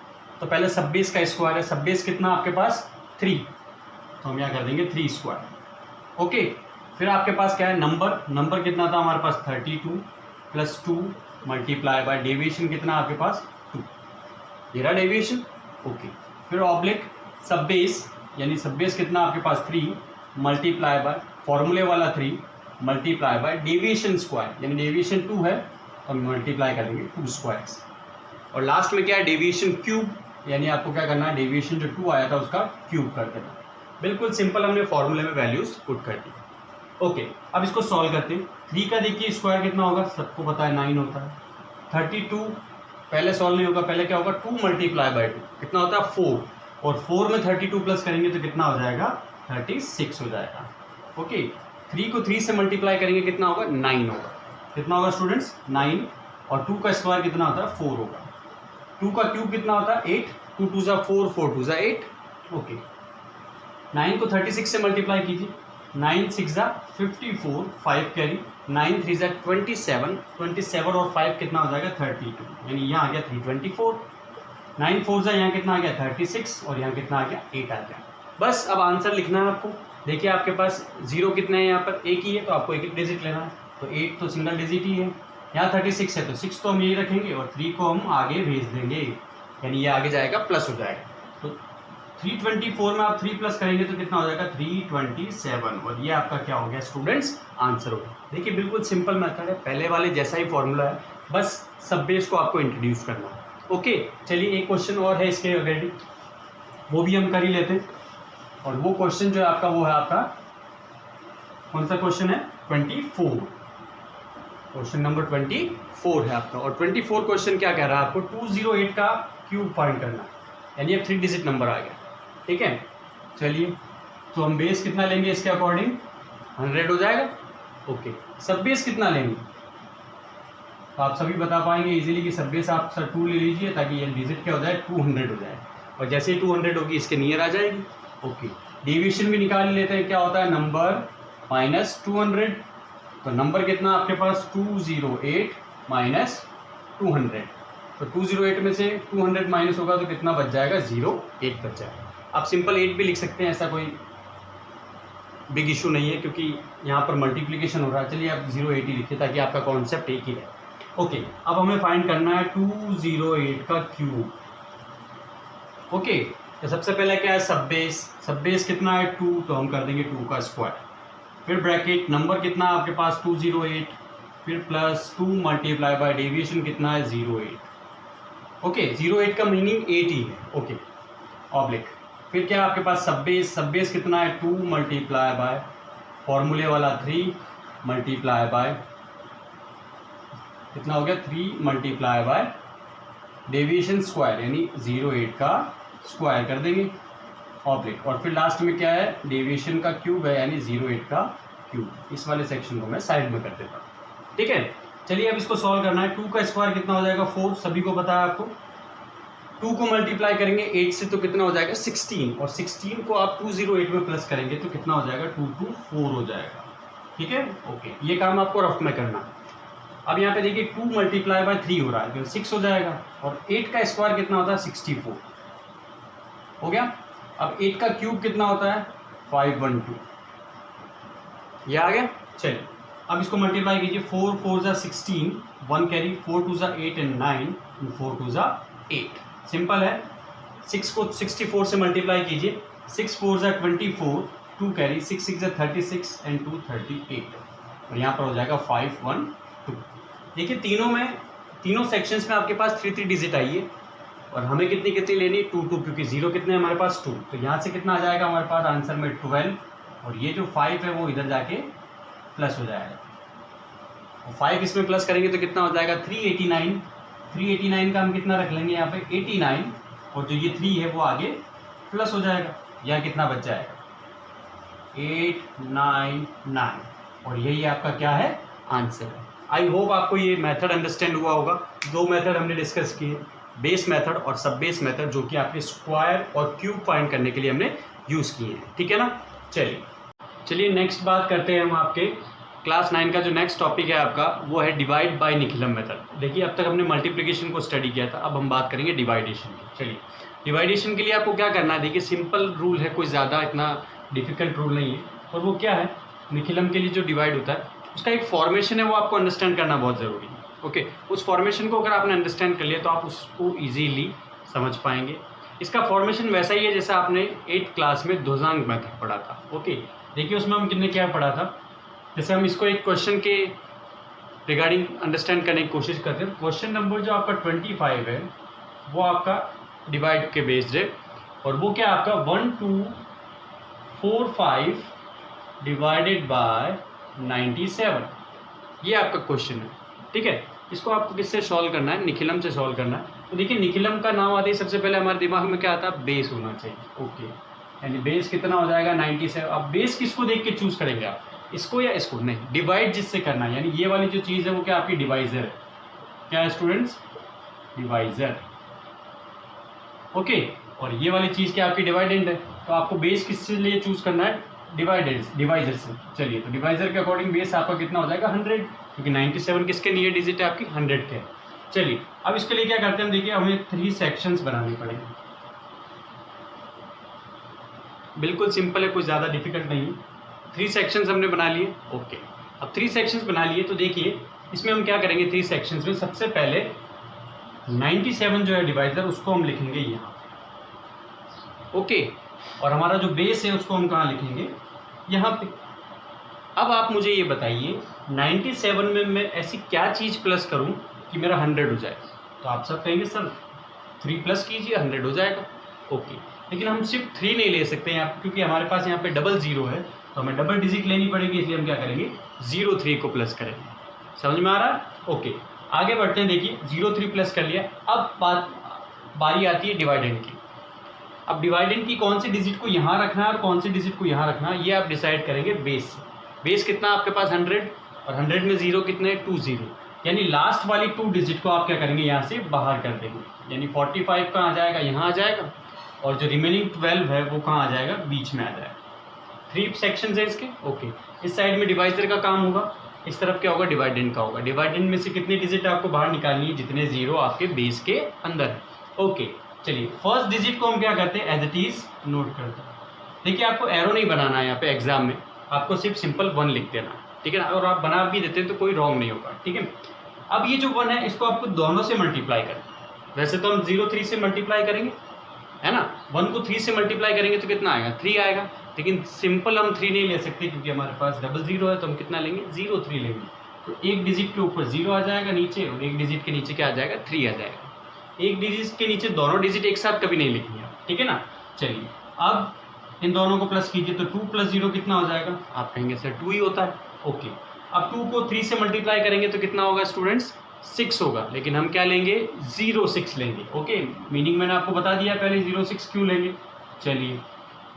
तो पहले सब बेस का स्क्वायर है, सब बेस कितना आपके पास? 3, तो हम यहाँ कर देंगे 3 स्क्वायर। ओके, फिर आपके पास क्या है, नंबर कितना था हमारे पास? 32 प्लस 2 मल्टीप्लाई बाय डेविएशन कितना आपके पास? 2, ये रहा डेविएशन। ओके, फिर ऑब्लिक सब बेस, यानी सब बेस कितना आपके पास? 3 मल्टीप्लाई बाय फॉर्मूले वाला 3 मल्टीप्लाई बाय डेविएशन स्क्वायर, यानी डेविएशन 2 है तो हम मल्टीप्लाई करेंगे 2 स्क्वायर्स। और लास्ट में क्या है, डेविएशन क्यूब, यानी आपको क्या करना है, डेविएशन जो 2 आया था उसका क्यूब कर देना। बिल्कुल सिंपल, हमने फॉर्मूले में वैल्यूज पुट कर दी। ओके, अब इसको सॉल्व करते हैं। 3 का देखिए स्क्वायर कितना होगा, सबको पता है 9 होता है। 32 पहले सॉल्व नहीं होगा, पहले क्या होगा, 2 मल्टीप्लाई बाय 2 कितना होता है? 4, और 4 में 32 प्लस करेंगे तो कितना हो जाएगा? 36 हो जाएगा। ओके, 3 को 3 से मल्टीप्लाई करेंगे कितना होगा? 9 होगा। कितना होगा स्टूडेंट्स? 9, और 2 का स्क्वायर कितना होता है? 4 होगा। 2 का क्यूब कितना होता है? 8, 2 2 ज़ा 4, 4 2 ज़ा 8। ओके, 9 को 36 से मल्टीप्लाई कीजिए, 9 6 ज़ा 54, 5 कैरी, 9 3 ज़ा 27, 27 और 5 कितना हो जाएगा? 32, यानी यहाँ आ गया 324। 9 4 ज़ा यहाँ कितना आ गया? 36, और यहाँ कितना आ गया? 8 आ गया। बस अब आंसर लिखना है आपको। देखिए आपके पास 0 कितने हैं, यहाँ पर एक ही है, तो आपको एक एक डिजिट लेना है, तो 8 तो सिंगल डिजिट ही है। यहाँ 36 है तो 6 तो हम यही रखेंगे, और 3 को हम आगे भेज देंगे, यानी ये आगे जाएगा प्लस हो जाएगा। तो 324 में आप 3 प्लस करेंगे तो कितना हो जाएगा? 327, और ये आपका क्या हो गया स्टूडेंट्स? आंसर हो गया। देखिए बिल्कुल सिंपल मेथड है, पहले वाले जैसा ही फॉर्मूला है, बस सब बेस को आपको इंट्रोड्यूस करना है। ओके, चलिए एक क्वेश्चन और है इसके रिलेटेड, वो भी हम कर ही लेते हैं। और वो क्वेश्चन जो है आपका, वो है आपका कौन सा क्वेश्चन है? 24, क्वेश्चन नंबर 24 है आपका। और 24 क्वेश्चन क्या कह रहा है आपको? 208 का क्यूब फाइंड करना, यानी अब 3 डिजिट नंबर आ गया, ठीक है। चलिए, तो हम बेस कितना लेंगे इसके अकॉर्डिंग? 100 हो जाएगा। ओके, सब बेस कितना लेंगे? तो आप सभी बता पाएंगे इजीली कि सब बेस आप सर 2 ले लीजिए, ताकि ये डिजिट क्या हो जाए? 200 हो जाए, और जैसे ही 200 होगी इसके नियर आ जाएगी। ओके, डेविएशन भी निकाल लेते हैं, क्या होता है? नंबर माइनस 200, तो नंबर कितना आपके पास? 208 माइनस 200, तो 208 में से 200 माइनस होगा तो कितना बच जाएगा? 0, 1 बच जाएगा। आप सिंपल 8 भी लिख सकते हैं, ऐसा कोई बिग इशू नहीं है, क्योंकि यहाँ पर मल्टीप्लिकेशन हो रहा है। चलिए आप 0 8 ही लिखिए ताकि आपका कॉन्सेप्ट एक ही रहे। ओके, अब हमें फाइंड करना है 208 का क्यूब। ओके, तो सबसे पहले क्या है? सब बेस कितना है? 2, तो हम कर देंगे 2 का स्क्वायर, फिर ब्रैकेट, नंबर कितना है आपके पास? 208, फिर प्लस 2 मल्टीप्लाई बाय डेविएशन कितना है? 08। ओके, 08 का मीनिंग 8 ही है। ओके, ऑब्लिक, फिर क्या आपके पास? सब बेस कितना है? 2 मल्टीप्लाई बाय फॉर्मूले वाला 3 मल्टीप्लाई बाय कितना हो गया? 3 मल्टीप्लाई बाय डेविएशन स्क्वायर, यानी 08 का स्क्वायर कर देंगे, ऑब्लिक, और फिर लास्ट में क्या है? डेविएशन का क्यूब है, यानी 08 का क्यूब। इस वाले सेक्शन को मैं साइड में कर देता हूँ, ठीक है। चलिए अब इसको सॉल्व करना है। 2 का स्क्वायर कितना हो जाएगा? 4, सभी को पता है आपको। 2 को मल्टीप्लाई करेंगे 8 से तो कितना हो जाएगा? 16, और 16 को आप 208 में प्लस करेंगे तो कितना हो जाएगा? 224 हो जाएगा, ठीक है। ओके, ये काम आपको रफ में करना है। अब यहाँ पे देखिए 2 मल्टीप्लाई बाय 3 हो रहा है, तो 6 हो जाएगा, और 8 का स्क्वायर कितना होता है? 64, हो गया। अब 8 का क्यूब कितना होता है 512, ये आ गया। चलिए अब इसको मल्टीप्लाई कीजिए, 4 4 जा 16, 1 कैरी, 4 2 जा 8 एंड 9, 4 2 जा 8, सिंपल है। 6 को 64 से मल्टीप्लाई कीजिए, 6 4 जा 24, 2 कैरी, 6 6 जा 36 एंड 2 38, और यहाँ पर हो जाएगा 5 1 2। देखिए तीनों सेक्शंस में आपके पास 3 3 डिजिट आई है, और हमें कितनी लेनी 2 2, क्योंकि 0 कितने हमारे पास 2, तो यहाँ से कितना आ जाएगा हमारे पास आंसर में 12, और ये जो 5 है वो इधर जाके प्लस हो जाएगा, और 5 इसमें प्लस करेंगे तो कितना हो जाएगा 389। 389 का हम कितना रख लेंगे यहाँ पे 89, और जो ये 3 है वो आगे प्लस हो जाएगा, यहाँ कितना बच जाएगा 899, और यही आपका क्या है आंसर है। आई होप आपको ये मेथड अंडरस्टैंड हुआ होगा। दो मेथड हमने डिस्कस किए, बेस मेथड और सब बेस मेथड, जो कि आपके स्क्वायर और क्यूब फाइंड करने के लिए हमने यूज़ किए हैं, ठीक है ना। चलिए नेक्स्ट बात करते हैं हम आपके क्लास 9 का जो नेक्स्ट टॉपिक है आपका, वो है डिवाइड बाय निखिलम मेथड। देखिए अब तक हमने मल्टीप्लिकेशन को स्टडी किया था, अब हम बात करेंगे डिवाइडेशन की। चलिए डिवाइडेशन के लिए आपको क्या करना है, देखिए सिंपल रूल है, कोई ज़्यादा इतना डिफिकल्ट रूल नहीं है, और वो क्या है, निखिलम के लिए जो डिवाइड होता है उसका एक फॉर्मेशन है, वो आपको अंडरस्टैंड करना बहुत ज़रूरी है। ओके, उस फॉर्मेशन को अगर आपने अंडरस्टैंड कर लिया तो आप उसको ईजीली समझ पाएंगे। इसका फॉर्मेशन वैसा ही है जैसा आपने 8th क्लास में ध्वजांक मेथड पढ़ा था। ओके, देखिए उसमें हम कितने क्या पढ़ा था, जैसे हम इसको एक क्वेश्चन के रिगार्डिंग अंडरस्टैंड करने की कोशिश करते हैं। क्वेश्चन नंबर जो आपका 25 है वो आपका डिवाइड के बेस्ड है, और वो क्या आपका 1245 डिवाइडेड बाय 97, ये आपका क्वेश्चन है, ठीक है। इसको आपको किससे सॉल्व करना है, निखिलम से सॉल्व करना है। तो देखिए निखिलम का नाम आते ही सबसे पहले हमारे दिमाग में क्या आता है, बेस होना चाहिए। ओके, यानी बेस कितना हो जाएगा 97। अब बेस किसको देख के चूज करेंगे आप, इसको या इसको, नहीं, डिवाइड जिससे करना है, यानी ये वाली जो चीज़ है वो क्या आपकी डिवाइजर है, क्या है स्टूडेंट्स, डिवाइजर। ओके, और ये वाली चीज़ क्या आपकी डिवाइडेंड है, तो आपको बेस किससे लिए चूज करना है, डिवाइजर से। चलिए तो डिवाइजर के अकॉर्डिंग बेस आपका कितना हो जाएगा 100, क्योंकि 97 किसके नियर डिजिट है आपकी 100 के। चलिए अब इसके लिए क्या करते हैं, देखिए हमें 3 सेक्शंस बनाने पड़ेंगे। बिल्कुल सिंपल है, कोई ज़्यादा डिफिकल्ट नहीं है। 3 सेक्शंस हमने बना लिए। ओके, अब 3 सेक्शंस बना लिए तो देखिए इसमें हम क्या करेंगे, 3 सेक्शंस में सबसे पहले 97 जो है डिवाइजर उसको हम लिखेंगे यहाँ। ओके, और हमारा जो बेस है उसको हम कहाँ लिखेंगे, यहाँ पे। अब आप मुझे ये बताइए 97 में मैं ऐसी क्या चीज़ प्लस करूँ कि मेरा 100 हो जाए, तो आप सब कहेंगे सर 3 प्लस कीजिए 100 हो जाएगा। ओके, लेकिन हम सिर्फ 3 नहीं ले सकते हैं यहाँ, क्योंकि हमारे पास यहाँ पे डबल 0 है, तो हमें डबल डिजिट लेनी पड़ेगी, इसलिए हम क्या करेंगे 03 को प्लस करेंगे। समझ में आ रहा है। ओके, आगे बढ़ते हैं। देखिए 03 प्लस कर लिया, अब बारी आती है डिवाइडेंड की। अब डिवाइडेंड की कौन सी डिजिट को यहाँ रखना है और कौन सी डिजिट को यहाँ रखना है, ये आप डिसाइड करेंगे बेस से। बेस कितना आपके पास 100, और 100 में 0 कितने 2 0, यानी लास्ट वाली 2 डिजिट को आप क्या करेंगे यहाँ से बाहर कर देंगे, यानी 45 कहाँ आ जाएगा, यहाँ आ जाएगा, और जो रिमेनिंग 12 है वो कहाँ आ जाएगा, बीच में आ जाएगा। 3 सेक्शंस है इसके। ओके, इस साइड में डिवाइजर का काम होगा, इस तरफ क्या होगा, डिवाइडेंड का होगा। डिवाइडेंड में से कितनी डिजिट आपको बाहर निकालनी है, जितने 0 आपके बेस के अंदर है। ओके, चलिए फर्स्ट डिजिट को हम क्या करते हैं, एज इट इज नोट करते हैं। देखिए आपको एरो नहीं बनाना है यहाँ पे एग्जाम में, आपको सिर्फ सिंपल 1 लिख देना, ठीक है ना, और आप बना भी देते हैं तो कोई रॉन्ग नहीं होगा, ठीक है। अब ये जो 1 है इसको आपको दोनों से मल्टीप्लाई करना है। वैसे तो हम 03 से मल्टीप्लाई करेंगे, है ना, 1 को 3 से मल्टीप्लाई करेंगे तो कितना आएगा 3 आएगा, लेकिन सिंपल हम 3 नहीं ले सकते क्योंकि हमारे पास डबल 0 है, तो हम कितना लेंगे 03 लेंगे। तो एक डिजिट के ऊपर 0 आ जाएगा नीचे, और एक डिजिट के नीचे क्या आ जाएगा 3 आ जाएगा। एक डिजिट के नीचे दोनों डिजिट एक साथ कभी नहीं लिखेंगे, ठीक है ना। चलिए अब इन दोनों को प्लस कीजिए, तो 2 + 0 कितना हो जाएगा, आप कहेंगे सर 2 ही होता है। ओके, अब 2 को 3 से मल्टीप्लाई करेंगे तो कितना होगा स्टूडेंट्स 6 होगा, लेकिन हम क्या लेंगे 06 लेंगे। ओके, मीनिंग मैंने आपको बता दिया पहले 06 क्यों लेंगे। चलिए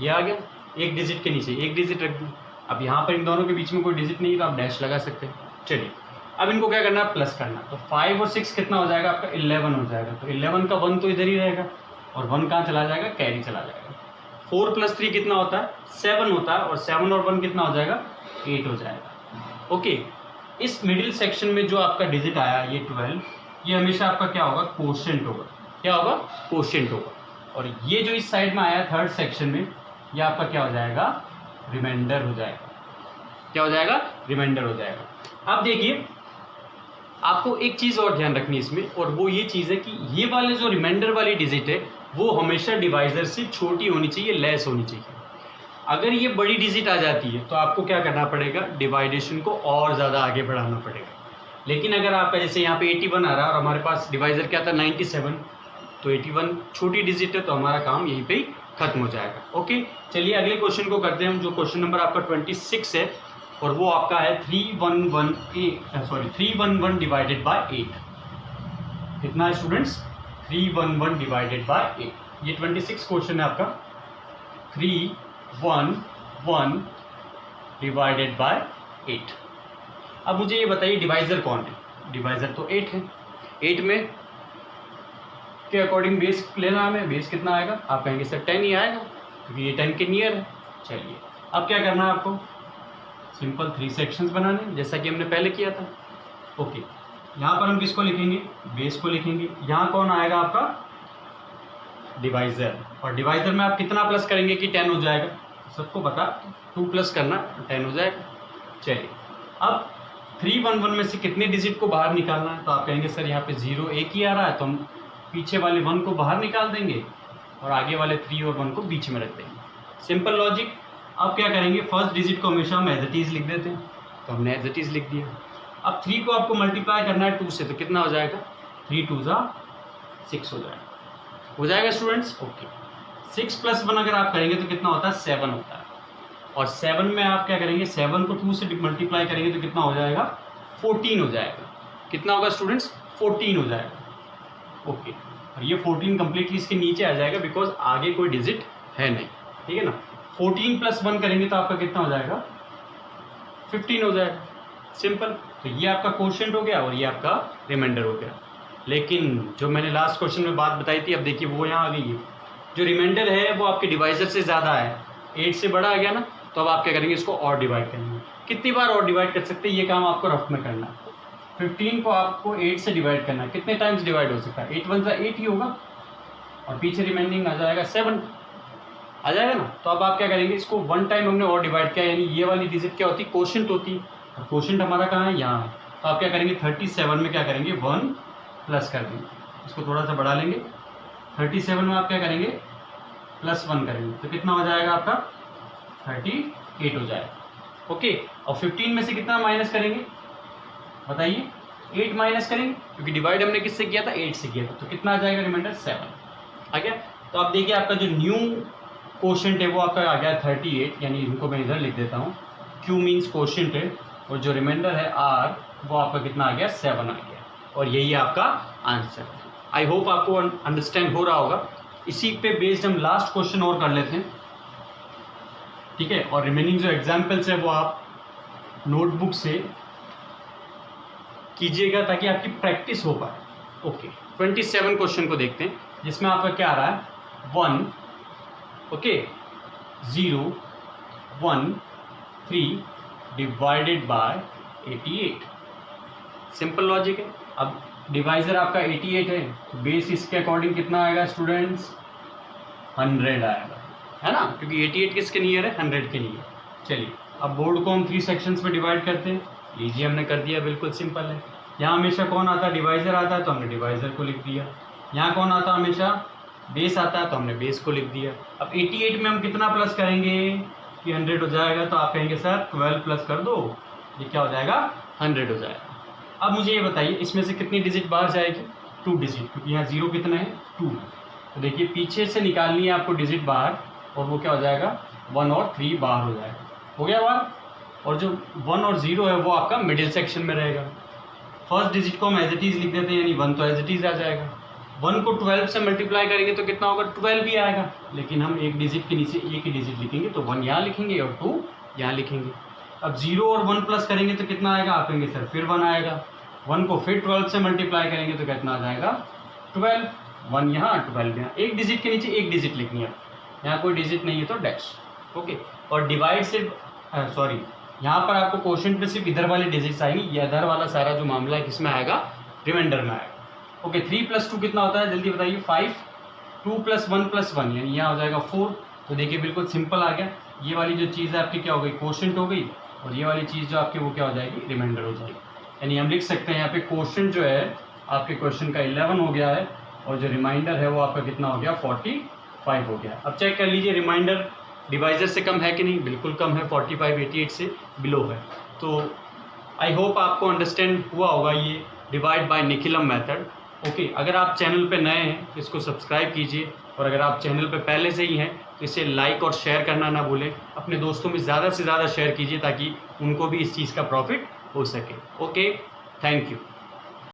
ये आ गया, एक डिजिट के नीचे एक डिजिट रख दूँ। अब यहाँ पर इन दोनों के बीच में कोई डिजिट नहीं है तो आप डैश लगा सकते हैं। चलिए अब इनको क्या करना है, प्लस करना। तो 5 और 6 कितना हो जाएगा आपका 11 हो जाएगा। तो 11 का 1 तो इधर ही रहेगा, और 1 कहाँ चला जाएगा, कैरी चला जाएगा। 4 + 3 कितना होता है 7 होता है, और 7 और 1 कितना हो जाएगा 8 हो जाएगा। ओके, इस मिडिल सेक्शन में जो आपका डिजिट आया ये 12, ये हमेशा आपका क्या होगा, कोशेंट होगा। क्या होगा, कोशेंट होगा। और ये जो इस साइड में आया थर्ड सेक्शन में, ये आपका क्या हो जाएगा, रिमाइंडर हो जाएगा। क्या हो जाएगा, रिमाइंडर हो जाएगा। अब देखिए आपको एक चीज़ और ध्यान रखनी है इसमें, और वो ये चीज़ है कि ये वाले जो रिमाइंडर वाली डिजिट है वो हमेशा डिवाइजर से छोटी होनी चाहिए, लेस होनी चाहिए। अगर ये बड़ी डिजिट आ जाती है तो आपको क्या करना पड़ेगा, डिवाइडेशन को और ज़्यादा आगे बढ़ाना पड़ेगा। लेकिन अगर आपका जैसे यहाँ पे 81 आ रहा है और हमारे पास डिवाइजर क्या था 97, तो 81 छोटी डिजिट है तो हमारा काम यहीं पे ही खत्म हो जाएगा। ओके, चलिए अगले क्वेश्चन को करते हैं हम, जो क्वेश्चन नंबर आपका 26 है और वो आपका है 311 डिवाइडेड बाय 8। कितना है स्टूडेंट्स, 311 डिवाइडेड बाय 8। ये 26 क्वेश्चन है आपका, 311 डिवाइडेड बाय 8। अब मुझे ये बताइए डिवाइजर कौन है, डिवाइजर तो 8 है। 8 में के अकॉर्डिंग बेस लेना हमें, बेस कितना आएगा, आप कहेंगे सर 10 ही आएगा क्योंकि ये 10 के नियर है। चलिए अब क्या करना है आपको, सिंपल 3 सेक्शंस बनाने जैसा कि हमने पहले किया था। ओके, यहाँ पर हम किसको लिखेंगे, बेस को लिखेंगे। यहाँ कौन आएगा आपका, डिवाइजर, और डिवाइजर में आप कितना प्लस करेंगे कि 10 हो जाएगा, सबको पता 2 प्लस करना 10 हो जाएगा। चलिए अब 311 में से कितने डिजिट को बाहर निकालना है, तो आप कहेंगे सर यहाँ पे 0 एक ही आ रहा है तो हम पीछे वाले 1 को बाहर निकाल देंगे और आगे वाले 3 और 1 को बीच में रख देंगे। Simple logic. अब क्या करेंगे, फर्स्ट डिजिट को हमेशा हम एज इट इज़ लिख देते हैं, तो हमने एज इट इज़ लिख दिया। अब 3 को आपको मल्टीप्लाई करना है 2 से, तो कितना हो जाएगा, 3 2 6 हो जाएगा स्टूडेंट्स। ओके, 6 + 1 अगर आप करेंगे तो कितना होता है, 7 होता है। और 7 में आप क्या करेंगे, 7 को 2 से मल्टीप्लाई करेंगे तो कितना हो जाएगा, 14 हो जाएगा। कितना होगा स्टूडेंट्स, 14 हो जाएगा। ओके, और ये 14 कंप्लीटली इसके नीचे आ जाएगा बिकॉज आगे कोई डिजिट है नहीं, ठीक है ना। 14 + 1 करेंगे तो आपका कितना हो जाएगा, 15 हो जाएगा। सिंपल। तो ये आपका क्वोशिएंट हो गया और ये आपका रिमाइंडर हो गया। लेकिन जो मैंने लास्ट क्वेश्चन में बात बताई थी, अब देखिए वो यहाँ आ गई है। जो रिमाइंडर है वो आपके डिवाइजर से ज़्यादा है, 8 से बड़ा आ गया ना, तो अब आप क्या करेंगे, इसको और डिवाइड करेंगे। कितनी बार और डिवाइड कर सकते हैं, ये काम आपको रफ में करना है। 15 को आपको 8 से डिवाइड करना है, कितने टाइम्स डिवाइड हो सकता है, 8 1 8 ही होगा, और पीछे रिमाइंडिंग आ जाएगा 7 आ जाएगा ना। तो अब आप क्या करेंगे, इसको 1 टाइम हमने और डिवाइड किया, यानी ये वाली डिजिट क्या होती है, क्वोशिएंट होती है, और क्वोशिएंट हमारा कहाँ है, यहाँ है। तो आप क्या करेंगे, 37 में क्या करेंगे, 1 प्लस कर देंगे, इसको थोड़ा सा बढ़ा लेंगे। 37 में आप क्या करेंगे, +1 करेंगे, तो कितना हो जाएगा आपका, 38 हो जाएगा। ओके, और 15 में से कितना माइनस करेंगे बताइए, 8 माइनस करेंगे क्योंकि डिवाइड हमने किससे किया था, 8 से किया था, तो कितना आ जाएगा, रिमाइंडर 7 आ गया। तो आप देखिए आपका जो न्यू क्वोशिएंट है वो आपका आ गया 38, यानी इनको मैं इधर लिख देता हूँ, Q मीन्स क्वोशिएंट है, और जो रिमाइंडर है R वो आपका कितना आ गया, 7 आ गया, और यही आपका आंसर है। आई होप आपको अंडरस्टैंड हो रहा होगा। इसी पे बेस्ड हम लास्ट क्वेश्चन और कर लेते हैं, ठीक है। और रिमेनिंग जो एग्जाम्पल्स है वो आप नोटबुक से कीजिएगा ताकि आपकी प्रैक्टिस हो पाए। ओके, 27 क्वेश्चन को देखते हैं, जिसमें आपका क्या आ रहा है, 1 okay 0 1 3 divided by 88। Simple logic है। अब डिवाइजर आपका 88 है, बेस इसके अकॉर्डिंग कितना आएगा स्टूडेंट्स, 100 आएगा, है ना, क्योंकि 88 किसके नियर है, 100 के नियर। चलिए अब बोर्ड को हम 3 सेक्शंस में डिवाइड करते हैं। लीजिए हमने कर दिया, बिल्कुल सिंपल है। यहाँ हमेशा कौन आता है, डिवाइजर आता है, तो हमने डिवाइजर को लिख दिया। यहाँ कौन आता है, हमेशा बेस आता है, तो हमने बेस को लिख दिया। अब 88 में हम कितना प्लस करेंगे कि 100 हो जाएगा, तो आप कहेंगे सर 12 प्लस कर दो, ये क्या हो जाएगा, 100 हो जाएगा। अब मुझे ये बताइए इसमें से कितनी डिजिट बाहर जाएगी, 2 डिजिट, क्योंकि यहाँ 0 कितना है, 2। तो देखिए पीछे से निकालनी है आपको डिजिट बाहर, और वो क्या हो जाएगा, 1 और 3 बाहर हो जाएगा, हो गया बाहर। और जो 1 और 0 है वो आपका मिडिल सेक्शन में रहेगा। फर्स्ट डिजिट को हम एज इट इज़ लिख देते हैं, यानी 1 तो एज इट इज़ आ जाएगा। 1 को 12 से मल्टीप्लाई करेंगे तो कितना होगा, 12 ही आएगा, लेकिन हम एक डिजिट के नीचे एक ही डिजिट लिखेंगे, तो 1 यहाँ लिखेंगे और 2 यहाँ लिखेंगे। अब 0 और 1 प्लस करेंगे तो कितना आएगा, आप कहेंगे सर फिर 1 आएगा। 1 को फिर 12 से मल्टीप्लाई करेंगे तो कितना आ जाएगा, 12। 1 यहाँ 12 यहाँ, एक डिजिट के नीचे एक डिजिट लिखनी है, यहाँ कोई डिजिट नहीं है तो डैश। ओके, और डिवाइड से सॉरी, यहाँ पर आपको क्वोशिएंट में सिर्फ इधर वाले डिजिट्स आएंगी, ये इधर वाला सारा जो मामला है किसमें आएगा, रिमाइंडर में आएगा। ओके, 3 + 2 कितना होता है, जल्दी बताइए, 5 2 + 1 + 1 यानी यहाँ हो जाएगा 4। तो देखिए बिल्कुल सिंपल आ गया। ये वाली जो चीज़ है आपकी क्या हो गई, क्वोशंट हो गई, और ये वाली चीज़ जो आपकी वो क्या हो जाएगी, रिमाइंडर हो जाएगी। यानी हम लिख सकते हैं यहाँ पे क्वोशंट जो है आपके क्वेश्चन का 11 हो गया है, और जो रिमाइंडर है वो आपका कितना हो गया, 45 हो गया। अब चेक कर लीजिए रिमाइंडर डिवाइजर से कम है कि नहीं, बिल्कुल कम है, 45 88 से बिलो है। तो आई होप आपको अंडरस्टैंड हुआ होगा ये divide by Nikhilam method. Okay, अगर आप चैनल पे नए हैं तो इसको सब्सक्राइब कीजिए, और अगर आप चैनल पे पहले से ही हैं तो इसे लाइक और शेयर करना ना भूलें। अपने दोस्तों में ज़्यादा से ज़्यादा शेयर कीजिए ताकि उनको भी इस चीज़ का प्रॉफिट हो सके। Okay, thank you.